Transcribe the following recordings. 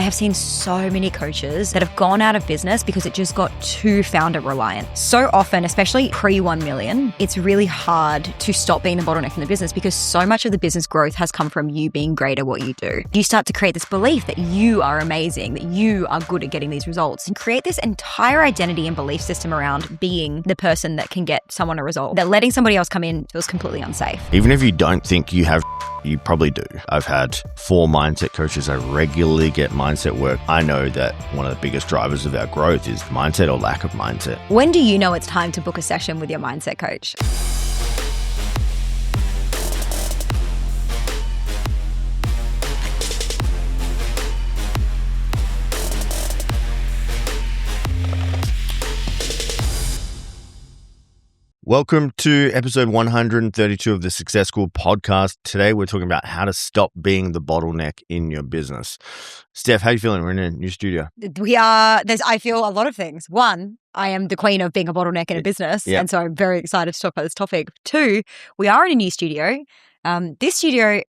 have seen so many coaches that have gone out of business because it just got too founder reliant. So often, especially pre 1 million, it's really hard to stop being the bottleneck in the business because so much of the business growth has come from you being great at what you do. You start to create this belief that you are amazing, that you are good at getting these results, and create this entire identity and belief system around being the person that can get someone a result. That letting somebody else come in feels completely unsafe. Even if you don't think you have, you probably do. I've had 4 mindset coaches. I regularly get mindset work. I know that one of the biggest drivers of our growth is mindset or lack of mindset. When do you know it's time to book a session with your mindset coach? Welcome to episode 132 of the Success School podcast. Today, we're talking about how to stop being the bottleneck in your business. Steph, how are you feeling? We're in a new studio. I feel a lot of things. One, I am the queen of being a bottleneck in a business. Yeah. And so I'm very excited to talk about this topic. 2, we are in a new studio. This studio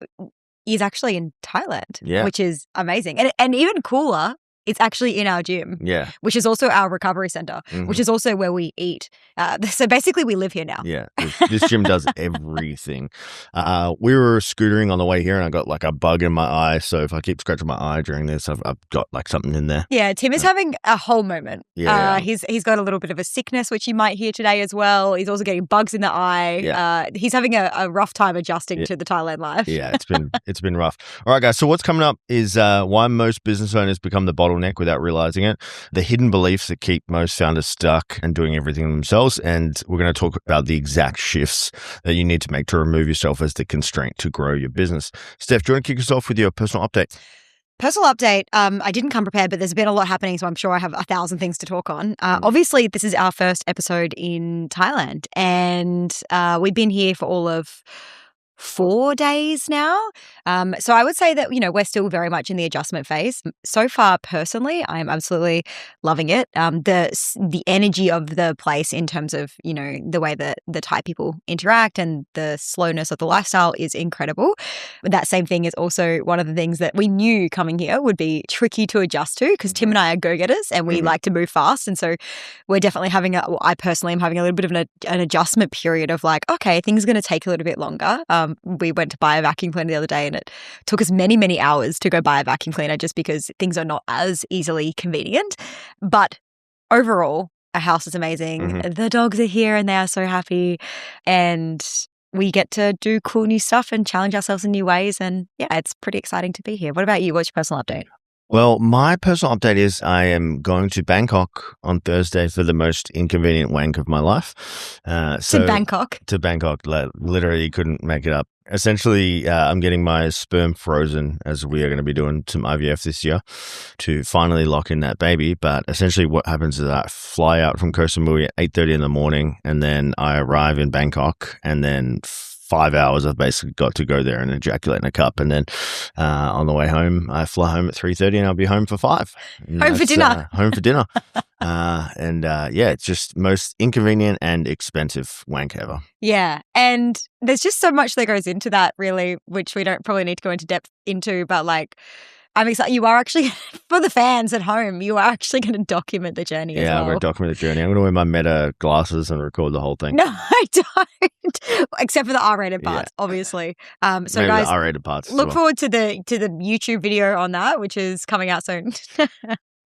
is actually in Thailand, which is amazing. And even cooler, it's actually in our gym, which is also our recovery center, which is also where we eat. So basically, we live here now. Yeah, this gym does everything. We were scootering on the way here and I got like a bug in my eye. So if I keep scratching my eye during this, I've got like something in there. Yeah, Tim is having a whole moment. Yeah. He's got a little bit of a sickness, which you might hear today as well. He's also getting bugs in the eye. Yeah. He's having a rough time adjusting to the Thailand life. Yeah, it's been rough. All right, guys. So what's coming up is why most business owners become the bottleneck without realizing it, the hidden beliefs that keep most founders stuck and doing everything themselves. And we're going to talk about the exact shifts that you need to make to remove yourself as the constraint to grow your business. Steph, do you want to kick us off with your personal update? Personal update, I didn't come prepared, but there's been a lot happening, so I'm sure I have 1,000 things to talk on. Obviously, this is our first episode in Thailand, and we've been here for all of 4 days now. So I would say that, we're still very much in the adjustment phase. So far, personally, I'm absolutely loving it. The energy of the place in terms of, the way that the Thai people interact and the slowness of the lifestyle is incredible. But that same thing is also one of the things that we knew coming here would be tricky to adjust to because Tim and I are go-getters and we like to move fast. And so we're definitely I personally am having a little bit of an adjustment period of like, okay, things are going to take a little bit longer. We went to buy a vacuum cleaner the other day and it took us many, many hours to go buy a vacuum cleaner just because things are not as easily convenient. But overall, our house is amazing. The dogs are here and they are so happy. And we get to do cool new stuff and challenge ourselves in new ways. And yeah, it's pretty exciting to be here. What about you? What's your personal update? Well, my personal update is I am going to Bangkok on Thursday for the most inconvenient wank of my life. To Bangkok? To Bangkok. Literally couldn't make it up. Essentially, I'm getting my sperm frozen as we are going to be doing some IVF this year to finally lock in that baby. But essentially what happens is I fly out from Koh Samui at 8:30 in the morning and then I arrive in Bangkok and then 5 hours I've basically got to go there and ejaculate in a cup. And then on the way home, I fly home at 3:30 and I'll be home for 5. Home for dinner. Home for dinner. It's just most inconvenient and expensive wank ever. Yeah. And there's just so much that goes into that really, which we don't probably need to go into depth into, but like, I'm excited. You are actually, for the fans at home, you are actually going to document the journey as well. Yeah, I'm going to document the journey. I'm going to wear my Meta glasses and record the whole thing. No, I don't. Except for the R-rated parts, obviously. So maybe guys, the R-rated parts. Look forward to the YouTube video on that, which is coming out soon.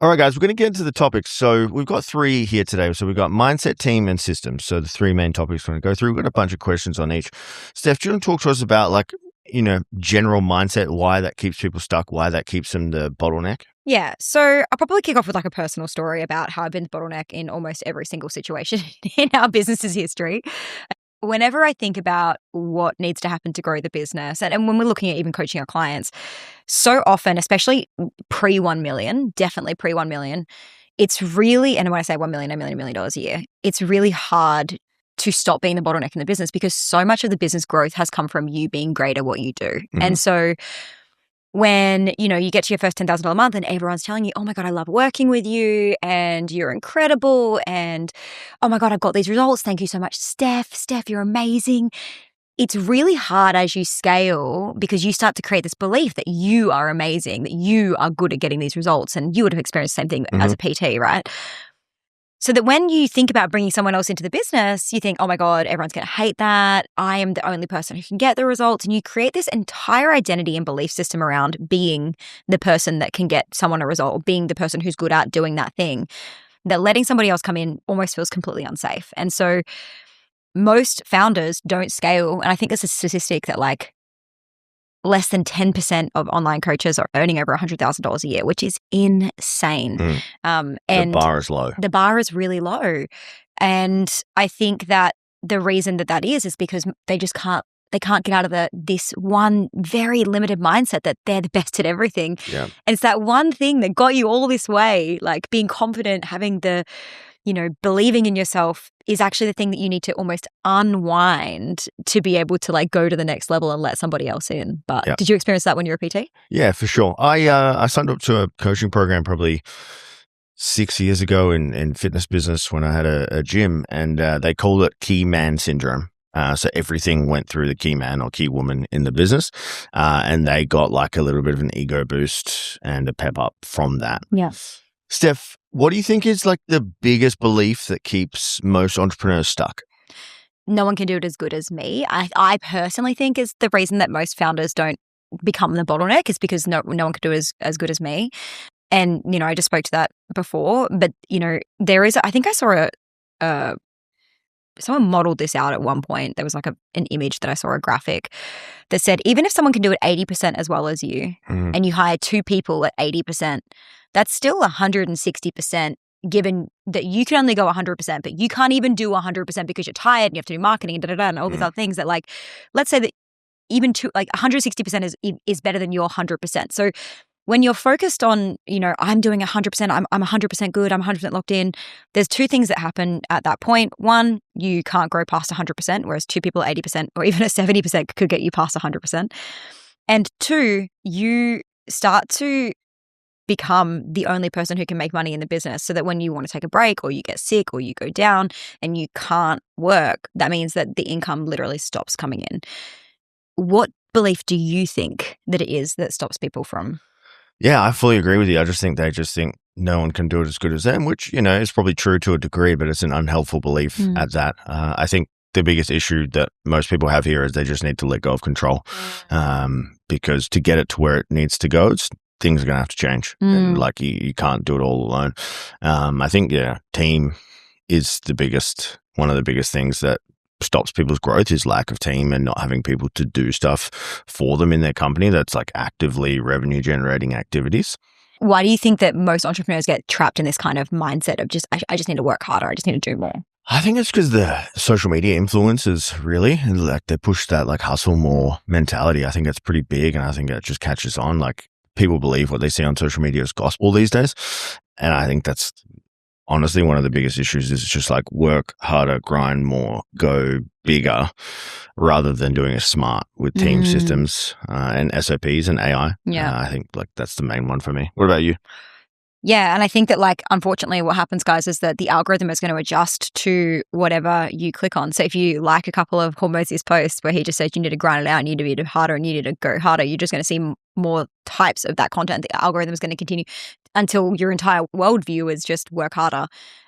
All right, guys, we're going to get into the topics. So we've got 3 here today. So we've got mindset, team, and systems. So the 3 main topics we're going to go through. We've got a bunch of questions on each. Steph, do you want to talk to us about general mindset, why that keeps people stuck, why that keeps them the bottleneck? Yeah. So I'll probably kick off with like a personal story about how I've been the bottleneck in almost every single situation in our business's history. Whenever I think about what needs to happen to grow the business, and when we're looking at even coaching our clients, so often, especially pre 1 million, definitely pre 1 million, it's really, and when I say 1 million, I mean $1 million a year, it's really hard to stop being the bottleneck in the business because so much of the business growth has come from you being great at what you do. And so when, you get to your first $10,000 a month and everyone's telling you, oh my God, I love working with you and you're incredible. And oh my God, I've got these results. Thank you so much, Steph. Steph, you're amazing. it's really hard as you scale because you start to create this belief that you are amazing, that you are good at getting these results. And you would have experienced the same thing as a PT, right? So that when you think about bringing someone else into the business, you think, oh my God, everyone's going to hate that. I am the only person who can get the results. And you create this entire identity and belief system around being the person that can get someone a result, or being the person who's good at doing that thing, that letting somebody else come in almost feels completely unsafe. And so most founders don't scale. And I think there's a statistic that like less than 10% of online coaches are earning over $100,000 a year, which is insane. And the bar is low. The bar is really low. And I think that the reason that is because they just can't get out of this one very limited mindset that they're the best at everything. Yeah. And it's that one thing that got you all this way, like being confident, having the, believing in yourself is actually the thing that you need to almost unwind to be able to like go to the next level and let somebody else in. But Did you experience that when you were a PT? Yeah, for sure. I signed up to a coaching program probably 6 years ago in fitness business when I had a gym, and they called it key man syndrome. So everything went through the key man or key woman in the business, and they got like a little bit of an ego boost and a pep up from that. Yeah. Steph, what do you think is like the biggest belief that keeps most entrepreneurs stuck? No one can do it as good as me. I personally think is the reason that most founders don't become the bottleneck is because no one can do it as good as me. And, I just spoke to that before, but, there is, I think I saw someone modeled this out at one point. There was like an image that I saw, a graphic that said, even if someone can do it 80% as well as you, and you hire 2 people at 80%, that's still 160%, given that you can only go 100%, but you can't even do 100% because you're tired and you have to do marketing and all these other things that, like, let's say that even 160% is better than your 100%. So when you're focused on, I'm doing 100%, I'm 100% good, I'm 100% locked in, there's 2 things that happen at that point. One, you can't grow past 100%, whereas 2 people at 80% or even a 70% could get you past 100%. And 2, you start to become the only person who can make money in the business, so that when you want to take a break or you get sick or you go down and you can't work, that means that the income literally stops coming in. What belief do you think that it is that stops people from? Yeah, I fully agree with you. I just think they think no one can do it as good as them, which, is probably true to a degree, but it's an unhelpful belief at that. I think the biggest issue that most people have here is they just need to let go of control, because to get it to where it needs to go, things are going to have to change. And like you can't do it all alone. I think, team is one of the biggest things that stops people's growth is lack of team and not having people to do stuff for them in their company that's like actively revenue generating activities. Why do you think that most entrepreneurs get trapped in this kind of mindset of just, I just need to work harder, I just need to do more? I think it's because the social media influencers really, like they push that like hustle more mentality. I think it's pretty big, and I think it just catches on. Like people believe what they see on social media is gospel these days. And I think that's honestly one of the biggest issues is just like work harder, grind more, go bigger, rather than doing it smart with team systems and SOPs and AI. Yeah. I think like that's the main one for me. What about you? Yeah, and I think that like unfortunately what happens, guys, is that the algorithm is going to adjust to whatever you click on. So if you like a couple of Hormozy's posts where he just says you need to grind it out, you need to be harder and you need to go harder, you're just going to see more types of that content. The algorithm is going to continue until your entire worldview is just work harder.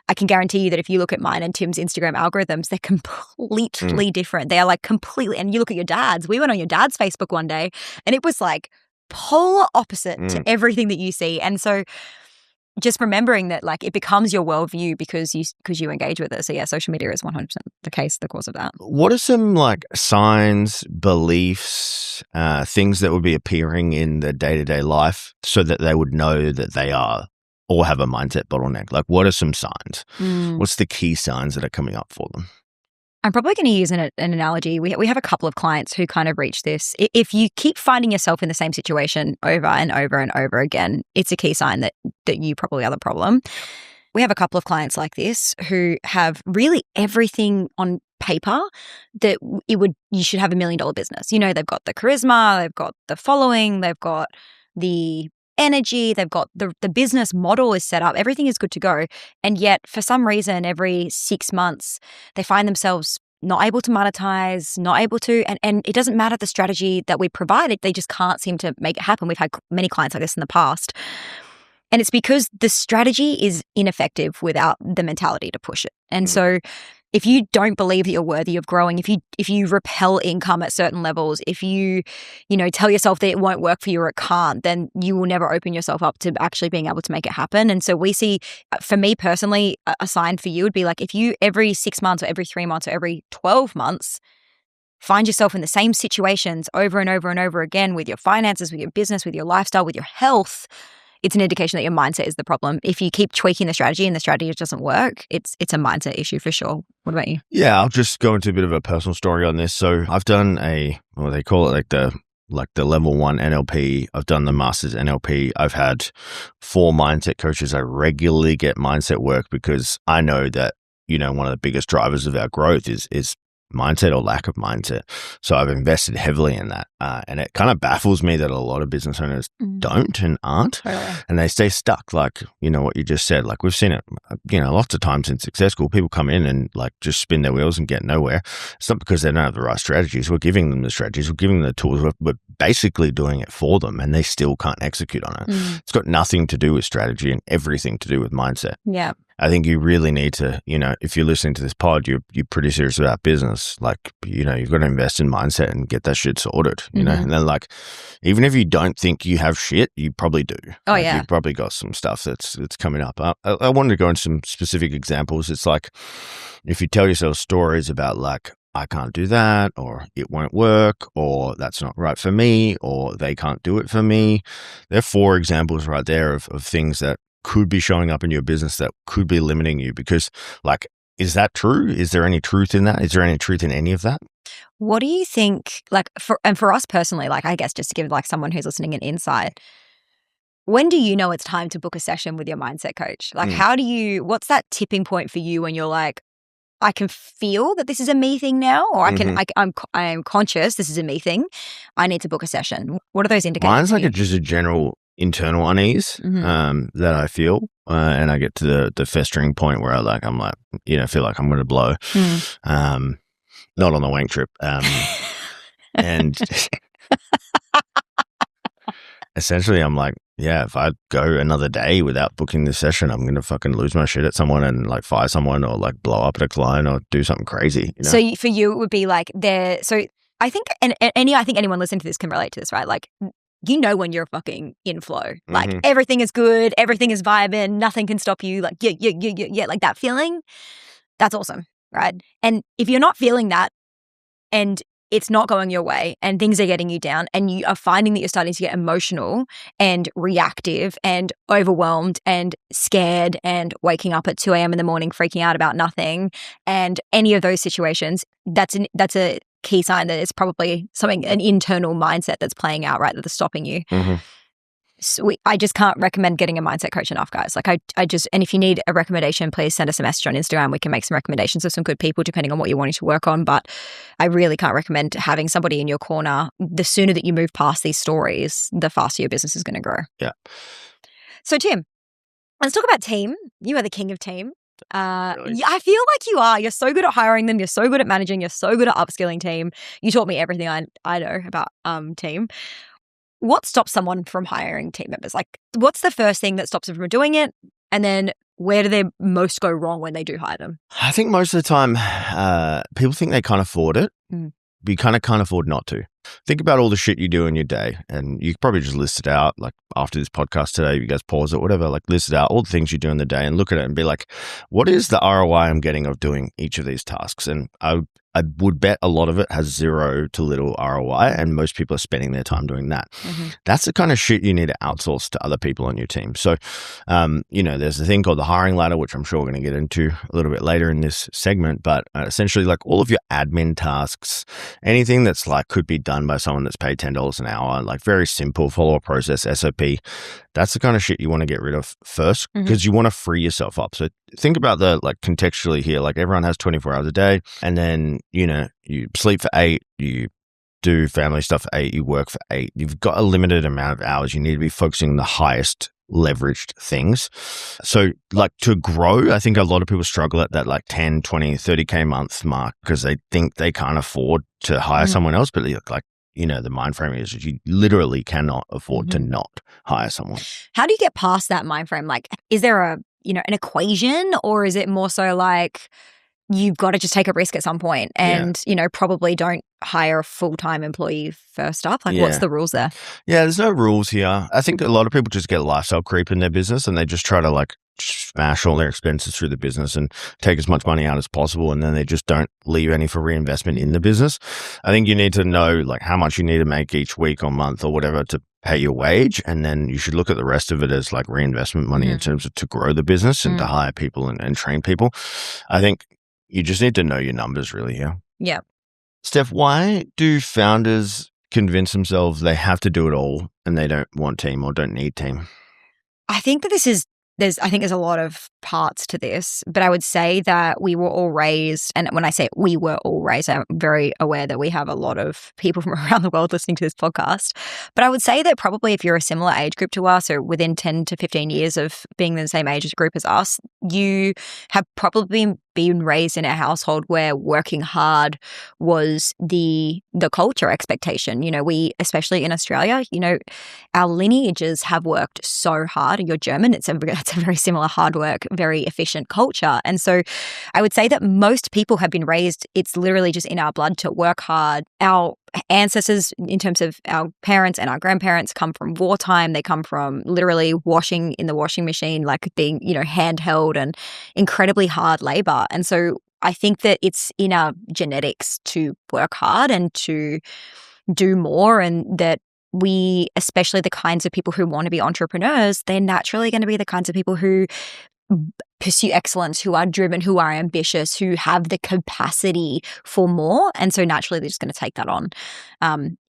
I can guarantee you that if you look at mine and Tim's Instagram algorithms, they're completely different. They are like completely, and you look at your dad's, we went on your dad's Facebook one day and it was like polar opposite to everything that you see. And so just remembering that like it becomes your worldview because you engage with it. So yeah, social media is 100% the cause of that. What are some like signs, beliefs, things that would be appearing in the day-to-day life so that they would know that they are or have a mindset bottleneck? Like what are some signs? What's the key signs that are coming up for them? I'm probably going to use an analogy. We have a couple of clients who kind of reach this. If you keep finding yourself in the same situation over and over and over again, it's a key sign that you probably are the problem. We have a couple of clients like this who have really everything on paper that you should have $1 million business. You know, they've got the charisma, they've got the following, they've got the energy, they've got the business model is set up, everything is good to go. And yet for some reason, every 6 months, they find themselves not able to monetize, not able to, and it doesn't matter the strategy that we provided, they just can't seem to make it happen. We've had many clients like this in the past. And it's because the strategy is ineffective without the mentality to push it. And so if you don't believe that you're worthy of growing, if you repel income at certain levels, if you tell yourself that it won't work for you or it can't, then you will never open yourself up to actually being able to make it happen. And so we see, for me personally, a sign for you would be like if you every 6 months or every 3 months or every 12 months find yourself in the same situations over and over and over again with your finances, with your business, with your lifestyle, with your health, it's an indication that your mindset is the problem. If you keep tweaking the strategy and the strategy doesn't work, it's a mindset issue for sure. What about you? Yeah, I'll just go into a bit of a personal story on this. So I've done they call it like the level 1 NLP. I've done the master's NLP. I've had 4 mindset coaches. I regularly get mindset work because I know that, one of the biggest drivers of our growth is mindset or lack of mindset. So I've invested heavily in that. And it kind of baffles me that a lot of business owners don't and aren't. Totally. And they stay stuck, like, what you just said. Like we've seen it, lots of times in Success School, people come in and like just spin their wheels and get nowhere. It's not because they don't have the right strategies. We're giving them the strategies. We're giving them the tools. We're basically doing it for them and they still can't execute on it. It's got nothing to do with strategy and everything to do with mindset. Yeah. I think you really need to, if you're listening to this pod, you're pretty serious about business. Like, you've got to invest in mindset and get that shit sorted, and then like, even if you don't think you have shit, you probably do. Oh, like, yeah. You've probably got some stuff that's coming up. I wanted to go into some specific examples. It's like, if you tell yourself stories about like, I can't do that, or it won't work, or that's not right for me, or they can't do it for me. There are 4 examples right there of things that could be showing up in your business that could be limiting you, because like, is that true? Is there any truth in that? Is there any truth in any of that? What do you think, like, for us personally, like, I guess just to give like someone who's listening an insight, when do you know it's time to book a session with your mindset coach? Like, what's that tipping point for you when you're like, I can feel that this is a me thing now, or I am conscious this is a me thing. I need to book a session. What are those indicators? Mine's like just a general internal unease that I feel, and I get to the festering point where I'm like, feel like I'm going to blow. Not on the wank trip, and essentially I'm like, yeah, if I go another day without booking the session, I'm going to fucking lose my shit at someone and like fire someone or like blow up at a client or do something crazy. So for you, it would be like so I think, and I think anyone listening to this can relate to this, right? Like, when you're fucking in flow, like everything is good, everything is vibing, nothing can stop you. Like, yeah, like that feeling, that's awesome, right? And if you're not feeling that and it's not going your way and things are getting you down and you are finding that you're starting to get emotional and reactive and overwhelmed and scared and waking up at 2 a.m. in the morning freaking out about nothing and any of those situations, that's a key sign that it's probably an internal mindset that's playing out, right, that's stopping you. So I just can't recommend getting a mindset coach enough, guys. Like and if you need a recommendation, please send us a message on Instagram. We can make some recommendations of some good people depending on what you're wanting to work on. But I really can't recommend having somebody in your corner. The sooner that you move past these stories, the faster your business is going to grow. Yeah. So Tim, let's talk about team. You are the king of team. Really? I feel like you are. You're so good at hiring them. You're so good at managing. You're so good at upskilling team. You taught me everything I know about team. What stops someone from hiring team members? Like, what's the first thing that stops them from doing it? And then where do they most go wrong when they do hire them? I think most of the time people think they can't afford it, but you kind of can't afford not to. Think about all the shit you do in your day, and you could probably just list it out. Like after this podcast today, you guys pause it, whatever, like list it out, all the things you do in the day and look at it and be like, what is the ROI I'm getting of doing each of these tasks? And I would bet a lot of it has 0 to little ROI, and most people are spending their time doing that. That's the kind of shit you need to outsource to other people on your team. So, there's a thing called the hiring ladder, which I'm sure we're going to get into a little bit later in this segment. But essentially, like all of your admin tasks, anything that's like could be done by someone that's paid $10 an hour, like very simple, follow a process, SOP. That's the kind of shit you want to get rid of first, because you want to free yourself up. So think about contextually here, like everyone has 24 hours a day, and then, you sleep for 8, you do family stuff for 8, you work for 8. You've got a limited amount of hours. You need to be focusing on the highest leveraged things. So like to grow, I think a lot of people struggle at that like 10, 20, 30K month mark because they think they can't afford to hire someone else. But like, the mind frame is you literally cannot afford to not hire someone. How do you get past that mind frame? Like, is there an equation, or is it more so like you've got to just take a risk at some point and, probably don't hire a full-time employee first up? Like, what's the rules there? Yeah, there's no rules here. I think a lot of people just get lifestyle creep in their business and they just try to like smash all their expenses through the business and take as much money out as possible. And then they just don't leave any for reinvestment in the business. I think you need to know like how much you need to make each week or month or whatever to pay your wage. And then you should look at the rest of it as like reinvestment money in terms of to grow the business and to hire people and train people. I think you just need to know your numbers really here. Yeah. Steph, why do founders convince themselves they have to do it all and they don't want team or don't need team? I think that there's a lot of parts to this, but I would say that we were all raised, and when I say we were all raised, I'm very aware that we have a lot of people from around the world listening to this podcast, but I would say that probably if you're a similar age group to us or within 10 to 15 years of being the same age group as us, you have probably been raised in a household where working hard was the culture expectation. We, especially in Australia, our lineages have worked so hard. You're German, it's a very similar hard work, very efficient culture. And so I would say that most people have been raised, it's literally just in our blood to work hard. Our ancestors, in terms of our parents and our grandparents, come from wartime. They come from literally washing in the washing machine, like being, handheld and incredibly hard labor. And so I think that it's in our genetics to work hard and to do more, and that we, especially the kinds of people who want to be entrepreneurs, they're naturally going to be the kinds of people who pursue excellence, who are driven, who are ambitious, who have the capacity for more. And so naturally, they're just going to take that on.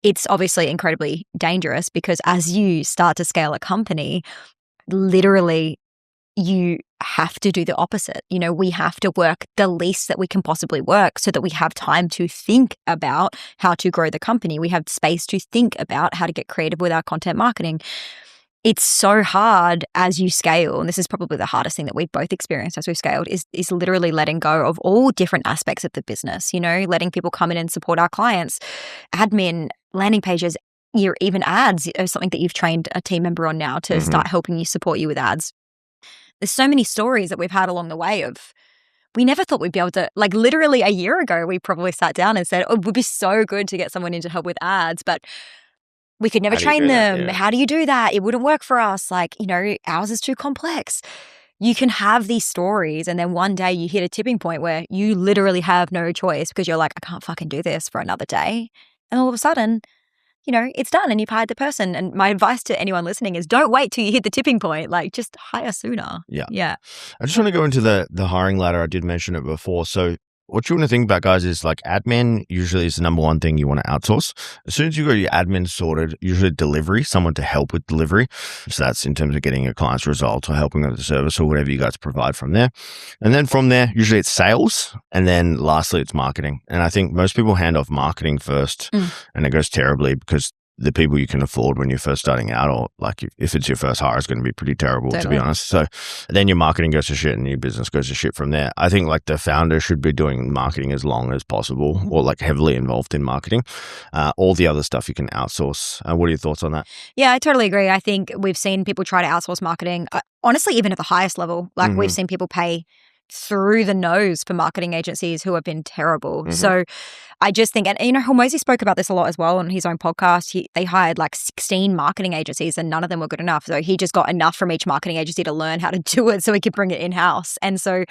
It's obviously incredibly dangerous because as you start to scale a company, literally, you have to do the opposite. We have to work the least that we can possibly work so that we have time to think about how to grow the company. We have space to think about how to get creative with our content marketing. It's so hard as you scale, and this is probably the hardest thing that we've both experienced as we've scaled, is literally letting go of all different aspects of the business, letting people come in and support our clients, admin, landing pages, even ads are something that you've trained a team member on now to start helping you support you with ads. There's so many stories that we've had along the way of, we never thought we'd be able to, like literally a year ago, we probably sat down and said, it would be so good to get someone in to help with ads, but we could never train them. Yeah. How do you do that? It wouldn't work for us. Like, ours is too complex. You can have these stories and then one day you hit a tipping point where you literally have no choice because you're like, I can't fucking do this for another day. And all of a sudden, it's done and you've hired the person. And my advice to anyone listening is don't wait till you hit the tipping point. Like, just hire sooner. Yeah. I just want to go into the hiring ladder. I did mention it before. So what you want to think about, guys, is like admin usually is the number one thing you want to outsource. As soon as you got your admin sorted, usually delivery, someone to help with delivery. So that's in terms of getting your client's results or helping with the service or whatever you guys provide from there. And then from there, usually it's sales. And then lastly, it's marketing. And I think most people hand off marketing first and it goes terribly because the people you can afford when you're first starting out, or like if it's your first hire, it's going to be pretty terrible, to be honest. So then your marketing goes to shit and your business goes to shit from there. I think like the founder should be doing marketing as long as possible or like heavily involved in marketing. All the other stuff you can outsource. What are your thoughts on that? Yeah, I totally agree. I think we've seen people try to outsource marketing, honestly, even at the highest level. Like we've seen people pay through the nose for marketing agencies who have been terrible. So I just think, and Hormozy spoke about this a lot as well on his own podcast. They hired like 16 marketing agencies and none of them were good enough. So he just got enough from each marketing agency to learn how to do it so he could bring it in-house. And so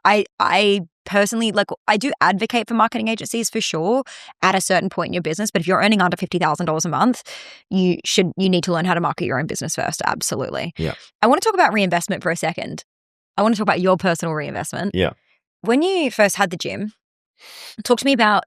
I personally, like, I do advocate for marketing agencies for sure at a certain point in your business. But if you're earning under $50,000 a month, you need to learn how to market your own business first. Absolutely. Yeah. I want to talk about reinvestment for a second. I want to talk about your personal reinvestment. Yeah. When you first had the gym, talk to me about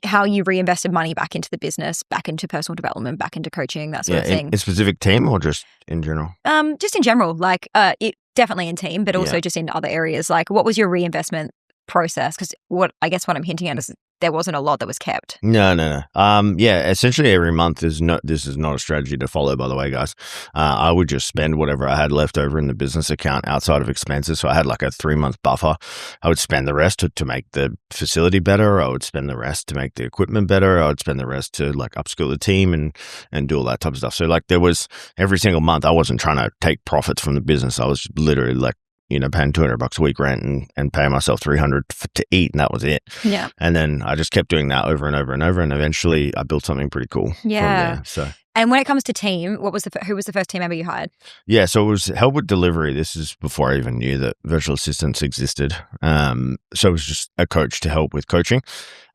how you reinvested money back into the business, back into personal development, back into coaching, that sort of thing. In a specific team or just in general? Just in general, like it definitely in team, but also just in other areas. Like, what was your reinvestment process? Because what I'm hinting at is there wasn't a lot that was kept. No. Yeah, essentially every month this is not a strategy to follow, by the way, guys. I would just spend whatever I had left over in the business account outside of expenses. So I had like a 3-month buffer. I would spend the rest to make the facility better. I would spend the rest to make the equipment better. I would spend the rest to like upskill the team and do all that type of stuff. So like there was every single month, I wasn't trying to take profits from the business. I was literally like, paying $200 a week rent and paying myself $300 to eat, and that was it. Yeah. And then I just kept doing that over and over and over, and eventually I built something pretty cool from there. So. And when it comes to team, who was the first team member you hired? Yeah, so it was help with delivery. This is before I even knew that virtual assistants existed. So it was just a coach to help with coaching.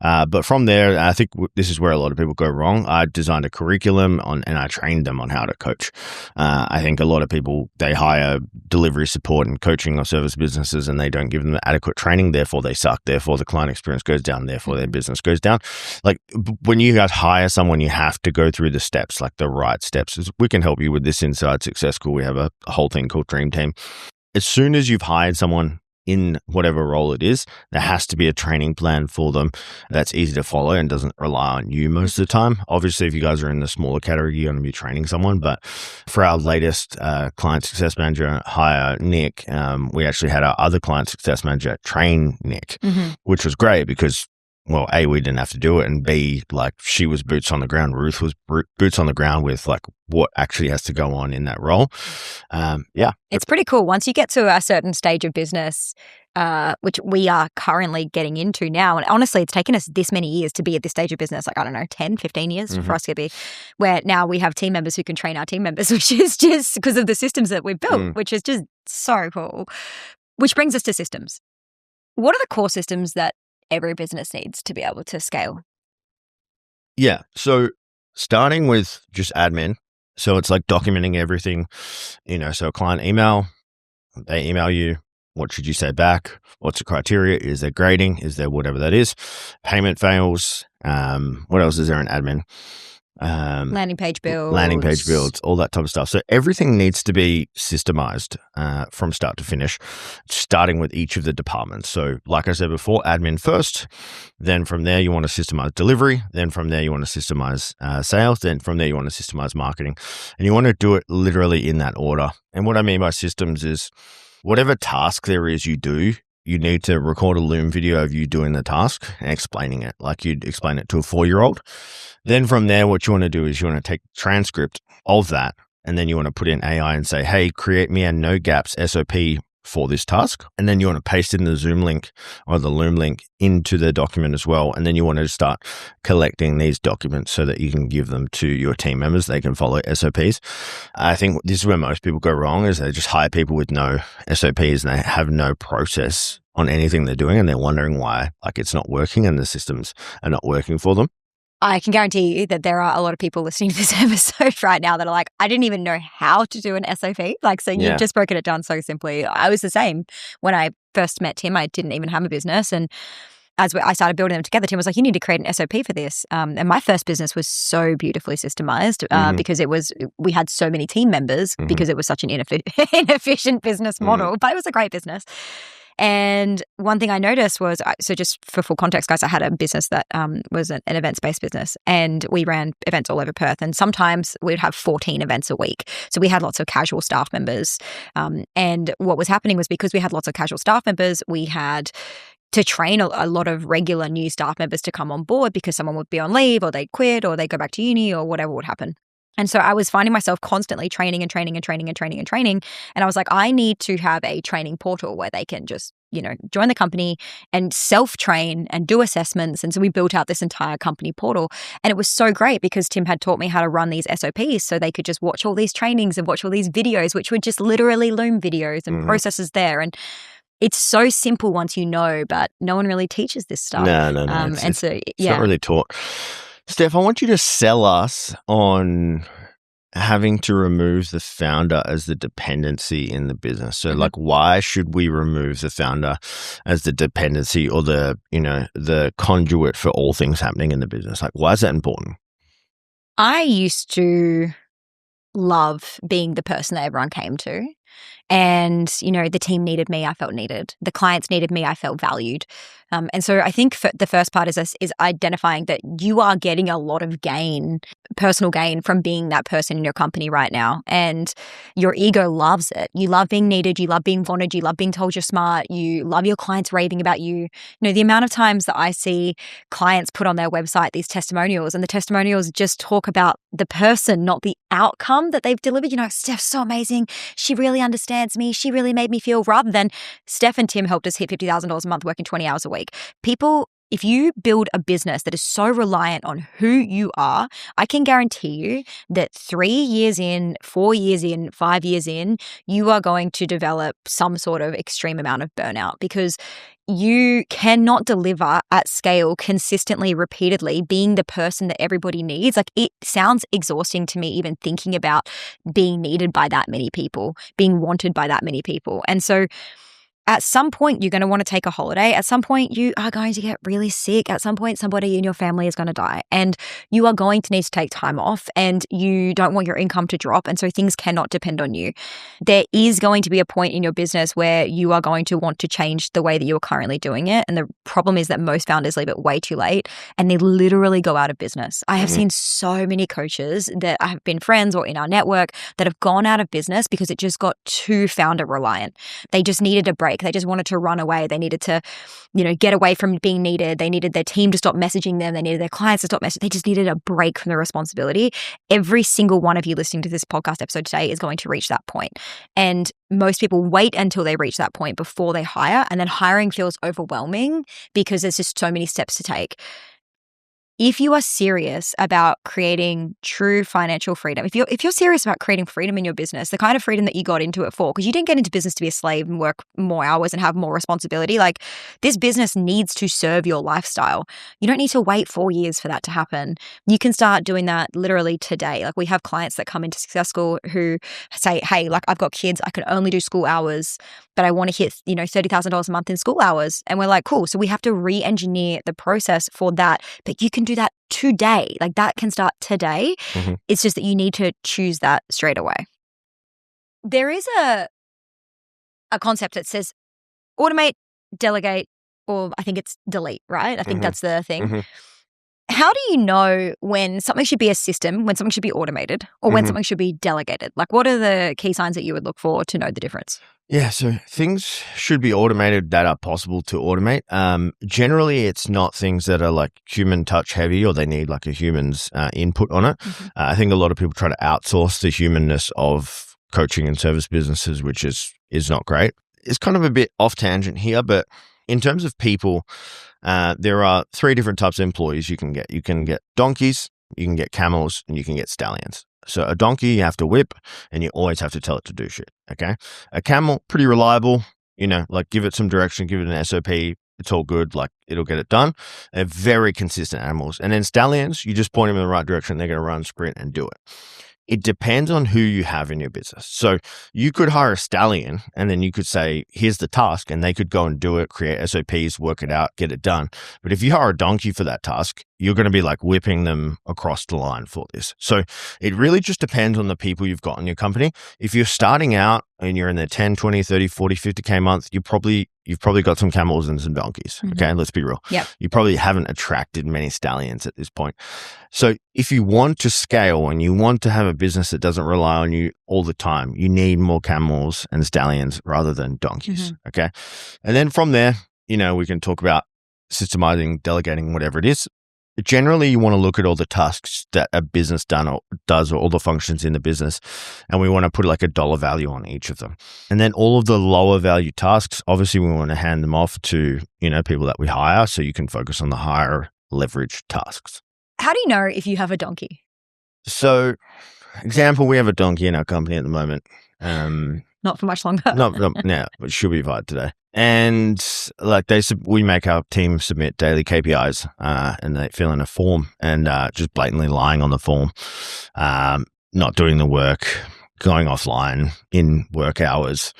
But from there, I think this is where a lot of people go wrong. I designed a curriculum and I trained them on how to coach. I think a lot of people, they hire delivery support and coaching or service businesses and they don't give them adequate training. Therefore, they suck. Therefore, the client experience goes down. Therefore, their business goes down. Like when you guys hire someone, you have to go through the steps, like the right steps. We can help you with this inside Success School. We have a whole thing called Dream Team. As soon as you've hired someone in whatever role it is, there has to be a training plan for them that's easy to follow and doesn't rely on you most of the time. Obviously, if you guys are in the smaller category, you're going to be training someone. But for our latest client success manager hire, Nick, we actually had our other client success manager train Nick, which was great because, well, A, we didn't have to do it, and B, like she was boots on the ground. Ruth was boots on the ground with like what actually has to go on in that role. Yeah. It's pretty cool. Once you get to a certain stage of business, which we are currently getting into now, and honestly, it's taken us this many years to be at this stage of business, like, I don't know, 10, 15 years for us to be, where now we have team members who can train our team members, which is just because of the systems that we've built, which is just so cool. Which brings us to systems. What are the core systems that every business needs to be able to scale? Yeah. So starting with just admin. So it's like documenting everything, so a client they email you. What should you say back? What's the criteria? Is there grading? Is there whatever that is? Payment fails. What else is there in admin? Landing page builds, all that type of stuff. So everything needs to be systemized from start to finish, starting with each of the departments. So like I said before, admin first, then from there you want to systemize delivery, then from there you want to systemize sales, then from there you want to systemize marketing, and you want to do it literally in that order. And what I mean by systems is whatever task there is you do, you need to record a Loom video of you doing the task and explaining it like you'd explain it to a 4-year-old. Then from there, what you want to do is you want to take transcript of that, and then you want to put in AI and say, hey, create me a no gaps SOP for this task. And then you want to paste in the Zoom link or the Loom link into the document as well. And then you want to start collecting these documents so that you can give them to your team members. They can follow SOPs. I think this is where most people go wrong, is they just hire people with no SOPs and they have no process on anything they're doing. And they're wondering why like it's not working and the systems are not working for them. I can guarantee you that there are a lot of people listening to this episode right now that are like, I didn't even know how to do an SOP. Like, so you've just broken it down so simply. I was the same. When I first met Tim, I didn't even have a business. And as I started building them together, Tim was like, you need to create an SOP for this. And my first business was so beautifully systemized because we had so many team members because it was such an inefficient business model, but it was a great business. And one thing I noticed was, so just for full context, guys, I had a business that was an events-based business, and we ran events all over Perth. And sometimes we'd have 14 events a week. So we had lots of casual staff members. And what was happening was, because we had lots of casual staff members, we had to train a lot of regular new staff members to come on board because someone would be on leave or they'd quit or they'd go back to uni or whatever would happen. And so I was finding myself constantly training. And I was like, I need to have a training portal where they can just, join the company and self-train and do assessments. And so we built out this entire company portal. And it was so great because Tim had taught me how to run these SOPs so they could just watch all these trainings and watch all these videos, which were just literally Loom videos and processes there. And it's so simple once you know, but no one really teaches this stuff. No. It's not really taught. Steph, I want you to sell us on having to remove the founder as the dependency in the business. So like, why should we remove the founder as the dependency or the conduit for all things happening in the business? Like, why is that important? I used to love being the person that everyone came to. And, the team needed me, I felt needed. The clients needed me, I felt valued. And so I think the first part is identifying that you are getting a lot of personal gain from being that person in your company right now. And your ego loves it. You love being needed. You love being wanted. You love being told you're smart. You love your clients raving about you. You know, the amount of times that I see clients put on their website these testimonials, and the testimonials just talk about the person, not the outcome that they've delivered. You know, Steph's so amazing. She really understands me. She really made me feel, rather than Steph and Tim helped us hit $50,000 a month working 20 hours a week. People, if you build a business that is so reliant on who you are, I can guarantee you that 3 years in, 4 years in, 5 years in, you are going to develop some sort of extreme amount of burnout, because you cannot deliver at scale consistently, repeatedly, being the person that everybody needs. Like, it sounds exhausting to me even thinking about being needed by that many people, being wanted by that many people. And so at some point, you're going to want to take a holiday. At some point, you are going to get really sick. At some point, somebody in your family is going to die. And you are going to need to take time off, and you don't want your income to drop. And so things cannot depend on you. There is going to be a point in your business where you are going to want to change the way that you are currently doing it. And the problem is that most founders leave it way too late, and they literally go out of business. I have seen so many coaches that have been friends or in our network that have gone out of business because it just got too founder reliant. They just needed a break. They just wanted to run away. They needed to, get away from being needed. They needed their team to stop messaging them. They needed their clients to stop messaging. They just needed a break from the responsibility. Every single one of you listening to this podcast episode today is going to reach that point. And most people wait until they reach that point before they hire. And then hiring feels overwhelming because there's just so many steps to take. If you are serious about creating true financial freedom, if you're serious about creating freedom in your business, the kind of freedom that you got into it for, because you didn't get into business to be a slave and work more hours and have more responsibility. Like, this business needs to serve your lifestyle. You don't need to wait 4 years for that to happen. You can start doing that literally today. Like, we have clients that come into Success School who say, hey, like, I've got kids, I can only do school hours, but I want to hit, $30,000 a month in school hours. And we're like, cool. So we have to re-engineer the process for that. But you can do that today. Like, that can start today. Mm-hmm. It's just that you need to choose that straight away. There is a concept that says automate, delegate, or I think it's delete, right? I think that's the thing. Mm-hmm. How do you know when something should be a system, when something should be automated, or when something should be delegated? Like, what are the key signs that you would look for to know the difference? Yeah, so things should be automated that are possible to automate. Generally, it's not things that are like human touch heavy, or they need like a human's input on it. I think a lot of people try to outsource the humanness of coaching and service businesses, which is not great. It's kind of a bit off tangent here, but in terms of people, there are 3 different types of employees you can get. You can get donkeys, you can get camels, and you can get stallions. So a donkey, you have to whip, and you always have to tell it to do shit, okay? A camel, pretty reliable, like give it some direction, give it an SOP, it's all good, like it'll get it done. They're very consistent animals. And then stallions, you just point them in the right direction, they're going to run, sprint, and do it. It depends on who you have in your business. So you could hire a stallion, and then you could say, here's the task, and they could go and do it, create SOPs, work it out, get it done. But if you hire a donkey for that task, you're going to be like whipping them across the line for this. So it really just depends on the people you've got in your company. If you're starting out and you're in the 10, 20, 30, 40, 50K a month, you've probably got some camels and some donkeys. Okay, let's be real. Yep. You probably haven't attracted many stallions at this point. So if you want to scale and you want to have a business that doesn't rely on you all the time, you need more camels and stallions rather than donkeys. Okay. And then from there, we can talk about systemizing, delegating, whatever it is. Generally, you want to look at all the tasks that a business does, or all the functions in the business, and we want to put like a dollar value on each of them. And then all of the lower value tasks, obviously, we want to hand them off to people that we hire, so you can focus on the higher leverage tasks. How do you know if you have a donkey? So, example, we have a donkey in our company at the moment. Not for much longer. not now, but she'll be fired today. And like we make our team submit daily KPIs, and they fill in a form, and just blatantly lying on the form, not doing the work, going offline in work hours,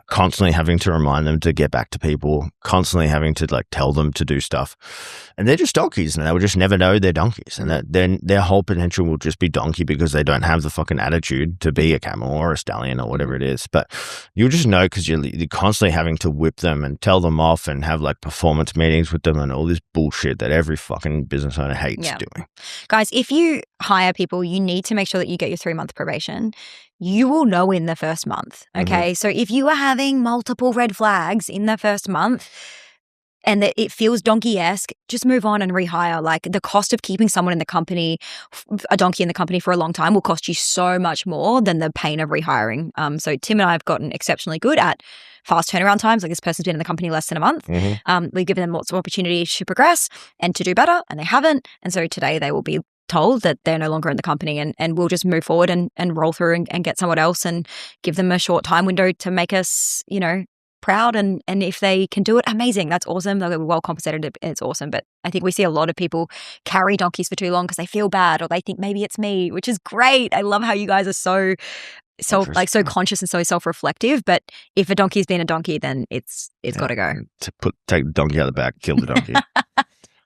constantly having to remind them to get back to people, constantly having to like tell them to do stuff. And they're just donkeys, and they will just never know they're donkeys. And that then their whole potential will just be donkey because they don't have the fucking attitude to be a camel or a stallion or whatever it is. But you'll just know because you're constantly having to whip them and tell them off and have like performance meetings with them and all this bullshit that every fucking business owner hates doing. Guys, if you hire people, you need to make sure that you get your 3-month probation. You will know in the first month, okay? So if you are having multiple red flags in the first month and that it feels donkey-esque, just move on and rehire. Like the cost of keeping someone in the company, a donkey in the company for a long time will cost you so much more than the pain of rehiring. So Tim and I have gotten exceptionally good at fast turnaround times. Like this person's been in the company less than a month. We've given them lots of opportunities to progress and to do better, and they haven't. And so today they will be told that they're no longer in the company, and we'll just move forward and roll through and get someone else and give them a short time window to make us, proud. And if they can do it, amazing. That's awesome. They'll be well compensated. It's awesome. But I think we see a lot of people carry donkeys for too long because they feel bad or they think maybe it's me, which is great. I love how you guys are so conscious and so self-reflective. But if a donkey's been a donkey, then it's got to go. Take the donkey out of the back, kill the donkey.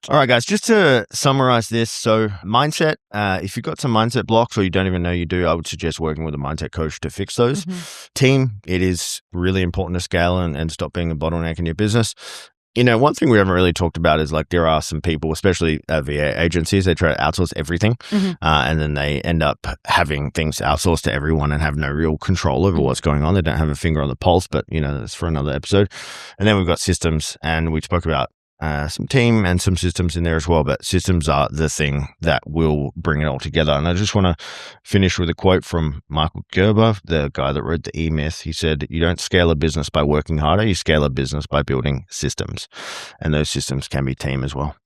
All right, guys, just to summarize this. So mindset, if you've got some mindset blocks or you don't even know you do, I would suggest working with a mindset coach to fix those. Team, it is really important to scale and stop being a bottleneck in your business. One thing we haven't really talked about is like there are some people, especially VA agencies, they try to outsource everything and then they end up having things outsourced to everyone and have no real control over what's going on. They don't have a finger on the pulse, but that's for another episode. And then we've got systems, and we spoke about some team and some systems in there as well, but systems are the thing that will bring it all together. And I just want to finish with a quote from Michael Gerber, the guy that wrote the E-Myth. He said, "You don't scale a business by working harder, you scale a business by building systems." And those systems can be team as well.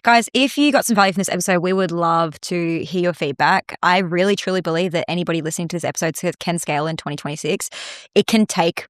Guys, if you got some value from this episode, we would love to hear your feedback. I really, truly believe that anybody listening to this episode can scale in 2026. It can take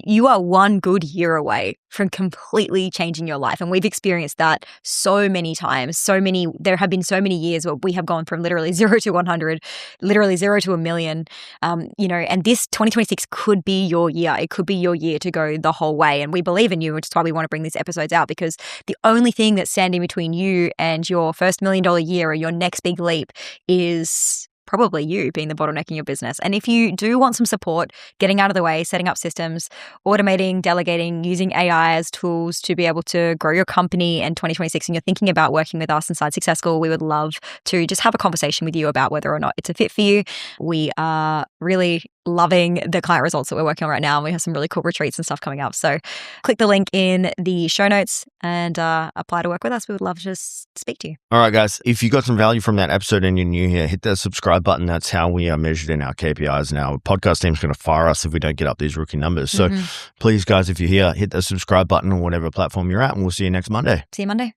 you are one good year away from completely changing your life. And we've experienced that so many times. There have been so many years where we have gone from literally 0 to 100, literally 0 to 1 million, and this 2026 could be your year. It could be your year to go the whole way. And we believe in you, which is why we want to bring these episodes out, because the only thing that's standing between you and your first $1 million year or your next big leap is probably you being the bottleneck in your business. And if you do want some support, getting out of the way, setting up systems, automating, delegating, using AI as tools to be able to grow your company in 2026, and you're thinking about working with us inside Success School, we would love to just have a conversation with you about whether or not it's a fit for you. We are really loving the client results that we're working on right now. And we have some really cool retreats and stuff coming up. So click the link in the show notes and apply to work with us. We would love to just speak to you. All right, guys. If you got some value from that episode and you're new here, hit that subscribe button. That's how we are measured in our KPIs. And our podcast team's going to fire us if we don't get up these rookie numbers. So please, guys, if you're here, hit the subscribe button on whatever platform you're at, and we'll see you next Monday. See you Monday.